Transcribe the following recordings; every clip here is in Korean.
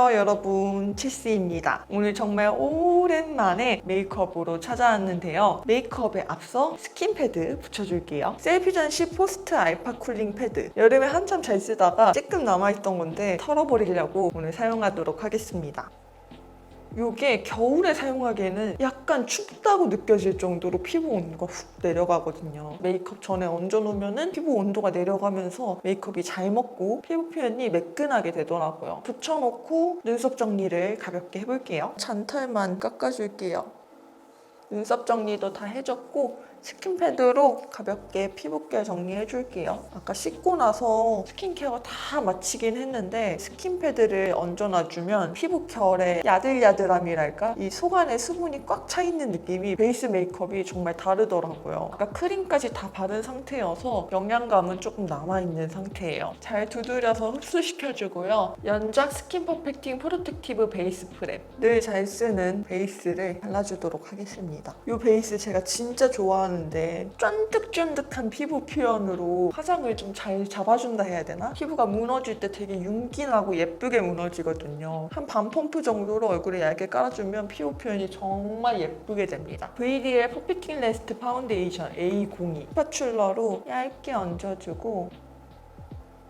안녕하세요 여러분, 치스입니다. 오늘 정말 오랜만에 메이크업으로 찾아왔는데요. 메이크업에 앞서 스킨 패드 붙여줄게요. 셀피전시 포스트 알파 쿨링 패드. 여름에 한참 잘 쓰다가 조금 남아있던 건데 털어버리려고 오늘 사용하도록 하겠습니다. 이게 겨울에 사용하기에는 약간 춥다고 느껴질 정도로 피부 온도가 훅 내려가거든요. 메이크업 전에 얹어놓으면 피부 온도가 내려가면서 메이크업이 잘 먹고 피부 표현이 매끈하게 되더라고요. 붙여놓고 눈썹 정리를 가볍게 해볼게요. 잔털만 깎아줄게요. 눈썹 정리도 다 해줬고 스킨패드로 가볍게 피부결 정리해줄게요. 아까 씻고 나서 스킨케어 다 마치긴 했는데 스킨패드를 얹어놔주면 피부결의 야들야들함이랄까? 이 속 안에 수분이 꽉 차있는 느낌이 베이스 메이크업이 정말 다르더라고요. 아까 크림까지 다 바른 상태여서 영양감은 조금 남아있는 상태예요. 잘 두드려서 흡수시켜주고요. 연작 스킨 퍼펙팅 프로텍티브 베이스 프랩. 늘 잘 쓰는 베이스를 발라주도록 하겠습니다. 이 베이스 제가 진짜 좋아하는데 쫀득쫀득한 피부 표현으로 화장을 좀 잘 잡아준다 해야 되나? 피부가 무너질 때 되게 윤기나고 예쁘게 무너지거든요. 한 반 펌프 정도로 얼굴에 얇게 깔아주면 피부 표현이 정말 예쁘게 됩니다. VDL 퍼피팅 레스트 파운데이션 A02 스파츌러로 얇게 얹어주고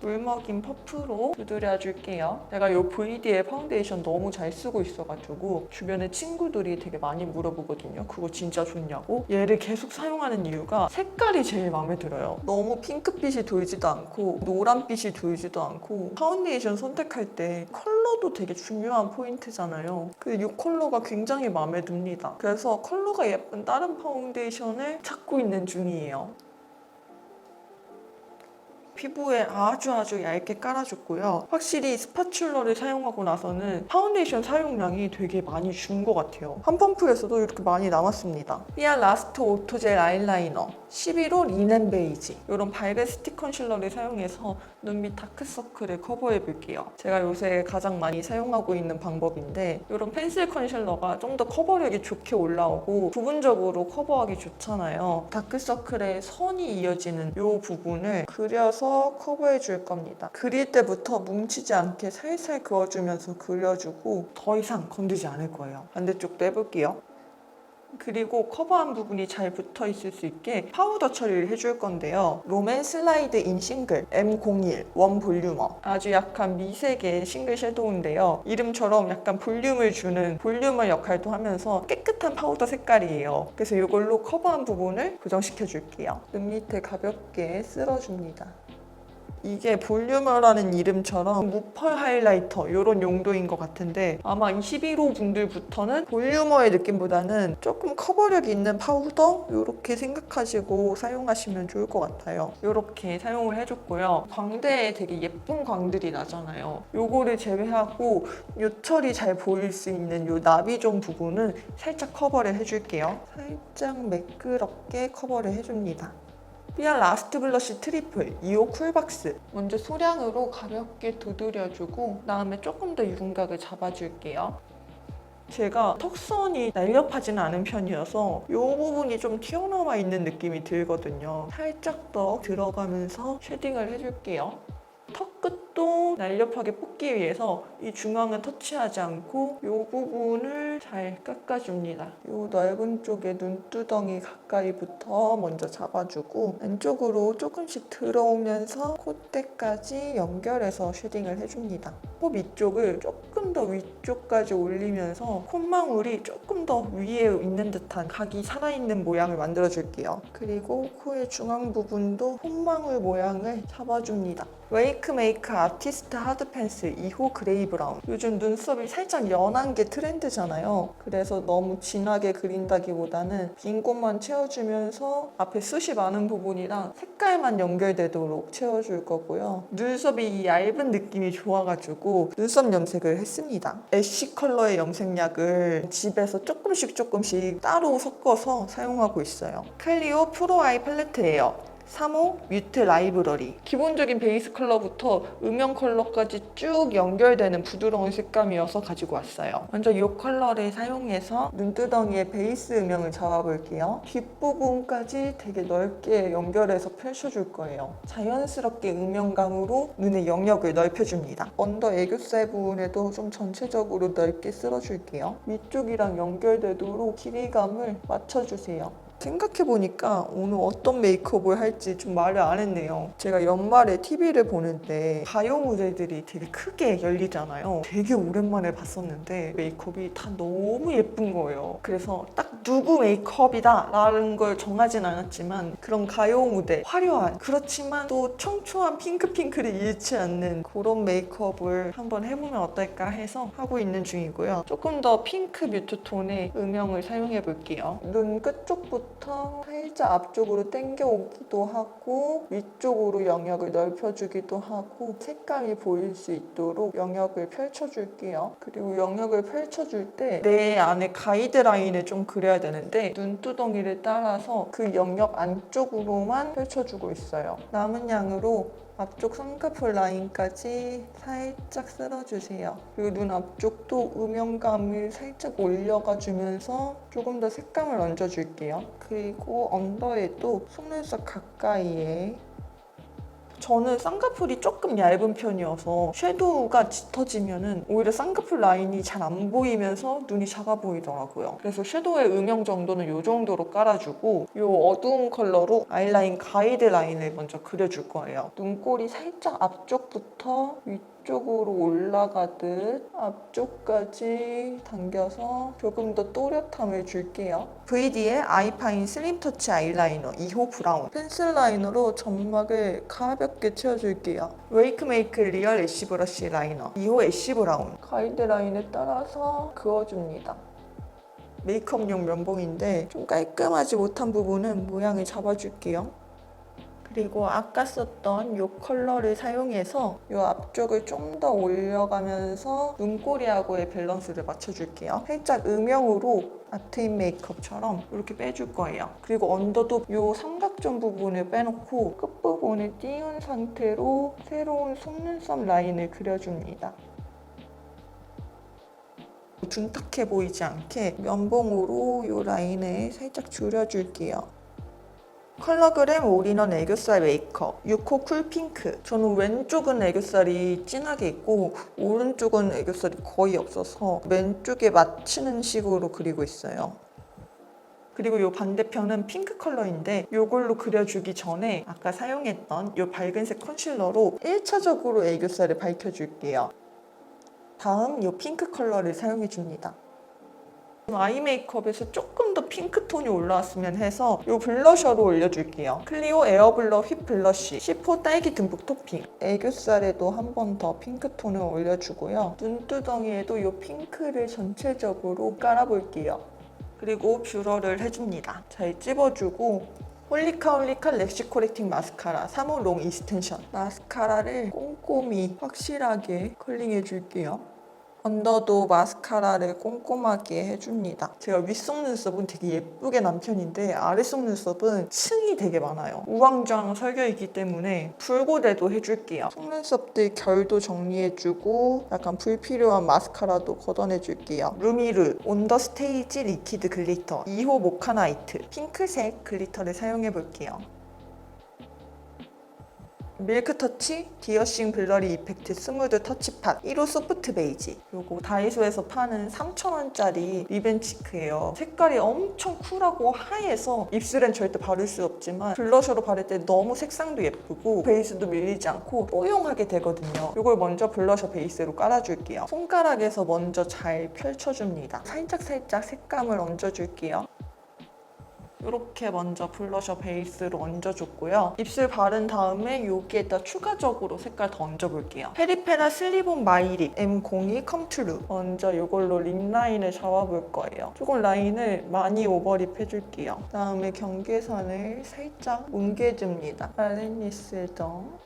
물먹인 퍼프로 두드려줄게요. 제가 이 VDL 파운데이션 너무 잘 쓰고 있어가지고 주변에 친구들이 되게 많이 물어보거든요. 그거 진짜 좋냐고? 얘를 계속 사용하는 이유가 색깔이 제일 마음에 들어요. 너무 핑크빛이 돌지도 않고 노란빛이 돌지도 않고 파운데이션 선택할 때 컬러도 되게 중요한 포인트잖아요. 이 컬러가 굉장히 마음에 듭니다. 그래서 컬러가 예쁜 다른 파운데이션을 찾고 있는 중이에요. 피부에 아주 얇게 깔아줬고요. 확실히 스파츌러를 사용하고 나서는 파운데이션 사용량이 되게 많이 준 것 같아요. 한 펌프에서도 이렇게 많이 남았습니다. 삐아 라스트 오토젤 아이라이너 11호 리넨 베이지. 이런 밝은 스틱 컨실러를 사용해서 눈 밑 다크서클을 커버해볼게요. 제가 요새 가장 많이 사용하고 있는 방법인데 이런 펜슬 컨실러가 좀 더 커버력이 좋게 올라오고 부분적으로 커버하기 좋잖아요. 다크서클에 선이 이어지는 이 부분을 그려서 커버해 줄 겁니다. 그릴 때부터 뭉치지 않게 살살 그어주면서 그려주고 더 이상 건드지 않을 거예요. 반대쪽도 해볼게요. 그리고 커버한 부분이 잘 붙어 있을 수 있게 파우더 처리를 해줄 건데요. 롬앤 슬라이드 인 싱글 M01 원 볼륨어. 아주 약간 미색의 싱글 섀도우인데요. 이름처럼 약간 볼륨을 주는 볼륨어 역할도 하면서 깨끗한 파우더 색깔이에요. 그래서 이걸로 커버한 부분을 고정시켜 줄게요. 눈 밑에 가볍게 쓸어줍니다. 이게 볼륨어라는 이름처럼 무펄 하이라이터 이런 용도인 것 같은데 아마 21호 분들부터는 볼륨어의 느낌보다는 조금 커버력 있는 파우더 이렇게 생각하시고 사용하시면 좋을 것 같아요. 이렇게 사용을 해줬고요. 광대에 되게 예쁜 광들이 나잖아요. 요거를 제외하고 요철이 잘 보일 수 있는 요 나비존 부분은 살짝 커버를 해줄게요. 살짝 매끄럽게 커버를 해줍니다. 삐아 라스트 블러쉬 트리플 2호 쿨박스. 먼저 소량으로 가볍게 두드려주고 그다음에 조금 더 유분각을 잡아줄게요. 제가 턱선이 날렵하지는 않은 편이어서 이 부분이 좀 튀어나와 있는 느낌이 들거든요. 살짝 더 들어가면서 쉐딩을 해줄게요. 턱 끝도 날렵하게 뽑기 위해서 이 중앙은 터치하지 않고 이 부분을 잘 깎아줍니다. 이 넓은 쪽에 눈두덩이 가까이부터 먼저 잡아주고 안쪽으로 조금씩 들어오면서 콧대까지 연결해서 쉐딩을 해줍니다. 코 밑쪽을 조금 더 위쪽까지 올리면서 콧망울이 조금 더 위에 있는 듯한 각이 살아있는 모양을 만들어줄게요. 그리고 코의 중앙 부분도 콧망울 모양을 잡아줍니다. 웨이크메이크 아티스트 하드 펜슬 2호 그레이 브라운. 요즘 눈썹이 살짝 연한 게 트렌드잖아요. 그래서 너무 진하게 그린다기보다는 빈 곳만 채워주면서 앞에 숱이 많은 부분이랑 색깔만 연결되도록 채워줄 거고요. 눈썹이 얇은 느낌이 좋아가지고 눈썹 염색을 했습니다. 애쉬 컬러의 염색약을 집에서 조금씩 따로 섞어서 사용하고 있어요. 클리오 프로 아이 팔레트예요. 3호 뮤트 라이브러리. 기본적인 베이스 컬러부터 음영 컬러까지 쭉 연결되는 부드러운 색감이어서 가지고 왔어요. 먼저 이 컬러를 사용해서 눈두덩이에 베이스 음영을 잡아볼게요. 뒷부분까지 되게 넓게 연결해서 펼쳐줄 거예요. 자연스럽게 음영감으로 눈의 영역을 넓혀줍니다. 언더 애교살 부분에도 좀 전체적으로 넓게 쓸어줄게요. 위쪽이랑 연결되도록 길이감을 맞춰주세요. 생각해보니까 오늘 어떤 메이크업을 할지 좀 말을 안 했네요. 제가 연말에 TV를 보는데 가요 무대들이 되게 크게 열리잖아요. 되게 오랜만에 봤었는데 메이크업이 다 너무 예쁜 거예요. 그래서 딱 누구 메이크업이다 라는 걸 정하진 않았지만 그런 가요 무대, 화려한 그렇지만 또 청초한 핑크핑크를 잃지 않는 그런 메이크업을 한번 해보면 어떨까 해서 하고 있는 중이고요. 조금 더 핑크 뮤트톤의 음영을 사용해 볼게요. 눈 끝쪽부터 살짝 앞쪽으로 당겨오기도 하고 위쪽으로 영역을 넓혀주기도 하고 색감이 보일 수 있도록 영역을 펼쳐줄게요. 그리고 영역을 펼쳐줄 때 내 안에 가이드라인을 좀 그려야 되는데 눈두덩이를 따라서 그 영역 안쪽으로만 펼쳐주고 있어요. 남은 양으로 앞쪽 쌍꺼풀 라인까지 살짝 쓸어주세요. 그리고 눈 앞쪽도 음영감을 살짝 올려가 주면서 조금 더 색감을 얹어줄게요. 그리고 언더에도 속눈썹 가까이에 저는 쌍꺼풀이 조금 얇은 편이어서 섀도우가 짙어지면은 오히려 쌍꺼풀 라인이 잘 안 보이면서 눈이 작아 보이더라고요. 그래서 섀도우의 음영 정도는 이 정도로 깔아주고 이 어두운 컬러로 아이라인 가이드 라인을 먼저 그려줄 거예요. 눈꼬리 살짝 앞쪽부터 위쪽으로 올라가듯 앞쪽까지 당겨서 조금 더 또렷함을 줄게요. VD의 아이파인 슬림 터치 아이라이너 2호 브라운 펜슬 라이너로 점막을 가볍게 채워줄게요. 웨이크메이크 리얼 애쉬 브러쉬 라이너 2호 애쉬 브라운 가이드 라인에 따라서 그어줍니다. 메이크업용 면봉인데 좀 깔끔하지 못한 부분은 모양을 잡아줄게요. 그리고 아까 썼던 이 컬러를 사용해서 이 앞쪽을 좀 더 올려가면서 눈꼬리하고의 밸런스를 맞춰줄게요. 살짝 음영으로 아트인 메이크업처럼 이렇게 빼줄 거예요. 그리고 언더도 이 삼각존 부분을 빼놓고 끝부분을 띄운 상태로 새로운 속눈썹 라인을 그려줍니다. 둔탁해 보이지 않게 면봉으로 이 라인을 살짝 줄여줄게요. 컬러그램 올인원 애교살 메이크업 6호 쿨핑크. 저는 왼쪽은 애교살이 진하게 있고 오른쪽은 애교살이 거의 없어서 왼쪽에 맞추는 식으로 그리고 있어요. 그리고 이 반대편은 핑크 컬러인데 이걸로 그려주기 전에 아까 사용했던 이 밝은색 컨실러로 1차적으로 애교살을 밝혀줄게요. 다음 이 핑크 컬러를 사용해줍니다. 아이 메이크업에서 조금 더 핑크톤이 올라왔으면 해서 이 블러셔로 올려줄게요. 클리오 에어블러 휘 블러쉬 10호 딸기 듬뿍 토핑. 애교살에도 한 번 더 핑크톤을 올려주고요. 눈두덩이에도 이 핑크를 전체적으로 깔아볼게요. 그리고 뷰러를 해줍니다. 잘 찝어주고 홀리카 랩시 코렉팅 마스카라 3호 롱 이스텐션. 마스카라를 꼼꼼히 확실하게 컬링해줄게요. 언더도 마스카라를 꼼꼼하게 해줍니다. 제가 윗속눈썹은 되게 예쁘게 난 편인데 아랫속눈썹은 층이 되게 많아요. 우왕좌왕 설겨있기 때문에 붉고대도 해줄게요. 속눈썹들 결도 정리해주고 약간 불필요한 마스카라도 걷어내줄게요. 루미르 온더스테이지 리퀴드 글리터 2호 모카나이트 핑크색 글리터를 사용해볼게요. 밀크터치 디어싱 블러리 이펙트 스무드 터치팟 1호 소프트 베이지. 요거 다이소에서 파는 3,000원짜리 리벤치크예요. 색깔이 엄청 쿨하고 하얘서 입술엔 절대 바를 수 없지만 블러셔로 바를 때 너무 색상도 예쁘고 베이스도 밀리지 않고 뽀용하게 되거든요. 요걸 먼저 블러셔 베이스로 깔아줄게요. 손가락에서 먼저 잘 펼쳐줍니다. 살짝살짝 색감을 얹어줄게요. 이렇게 먼저 블러셔 베이스로 얹어줬고요. 입술 바른 다음에 여기에다 추가적으로 색깔 더 얹어볼게요. 페리페라 슬립온 마이립 M02 컴투루. 먼저 이걸로 립 라인을 잡아볼 거예요. 조금 라인을 많이 오버립 해줄게요. 그다음에 경계선을 살짝 뭉개줍니다. 발렌니스정.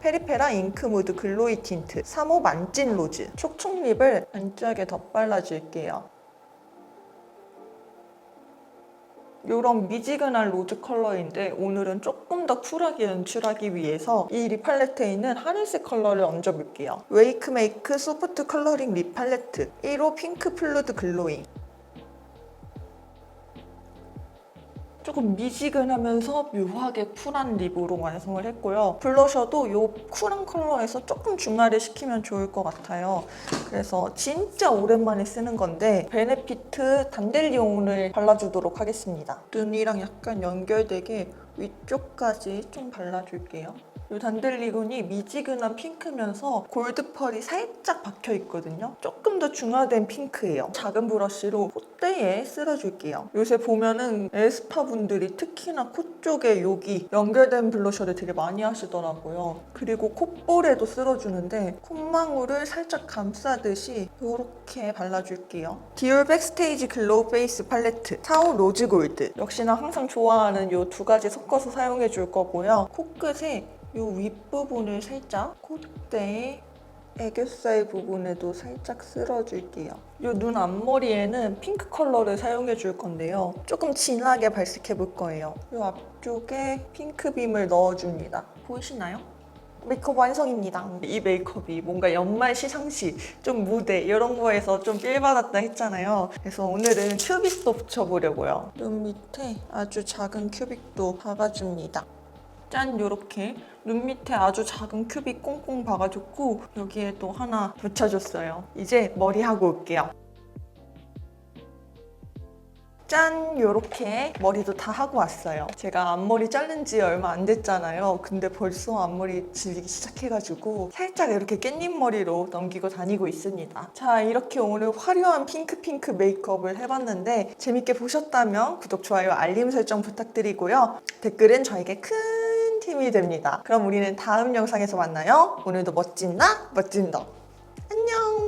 페리페라 잉크무드 글로이 틴트 3호 만찐 로즈. 촉촉립을 안쪽에 덧발라줄게요. 이런 미지근한 로즈 컬러인데 오늘은 조금 더 쿨하게 연출하기 위해서 이 립 팔레트에 있는 하늘색 컬러를 얹어볼게요. 웨이크메이크 소프트 컬러링 립 팔레트 1호 핑크 플루드 글로잉. 조금 미지근하면서 묘하게 쿨한 립으로 완성을 했고요. 블러셔도 이 쿨한 컬러에서 조금 중화를 시키면 좋을 것 같아요. 그래서 진짜 오랜만에 쓰는 건데 베네피트 단델리온을 발라주도록 하겠습니다. 눈이랑 약간 연결되게 위쪽까지 좀 발라줄게요. 이 단델리온이 미지근한 핑크면서 골드 펄이 살짝 박혀 있거든요. 조금 더 중화된 핑크예요. 작은 브러쉬로 콧대에 쓸어줄게요. 요새 보면은 에스파 분들이 특히나 코 쪽에 여기 연결된 블러셔를 되게 많이 하시더라고요. 그리고 콧볼에도 쓸어주는데 콧망울을 살짝 감싸듯이 이렇게 발라줄게요. 디올 백스테이지 글로우 페이스 팔레트 4호 로즈 골드. 역시나 항상 좋아하는 이 두 가지 섞어서 사용해 줄 거고요. 코끝에 이 윗부분을 살짝 콧대에 애교살 부분에도 살짝 쓸어줄게요. 이 눈 앞머리에는 핑크 컬러를 사용해 줄 건데요. 조금 진하게 발색해 볼 거예요. 이 앞쪽에 핑크빔을 넣어줍니다. 보이시나요? 메이크업 완성입니다. 이 메이크업이 뭔가 연말 시상식, 좀 무대 이런 거에서 좀 필받았다 했잖아요. 그래서 오늘은 큐빅도 붙여보려고요. 눈 밑에 아주 작은 큐빅도 박아줍니다. 짠! 요렇게 눈 밑에 아주 작은 큐빅 꽁꽁 박아줬고 여기에 또 하나 붙여줬어요. 이제 머리 하고 올게요. 짠! 요렇게 머리도 다 하고 왔어요. 제가 앞머리 자른 지 얼마 안 됐잖아요. 근데 벌써 앞머리 질리기 시작해가지고 살짝 이렇게 깻잎 머리로 넘기고 다니고 있습니다. 자, 이렇게 오늘 화려한 핑크 메이크업을 해봤는데 재밌게 보셨다면 구독, 좋아요, 알림 설정 부탁드리고요. 댓글은 저에게 큰 힘이 됩니다. 그럼 우리는 다음 영상에서 만나요. 오늘도 멋진 너, 안녕!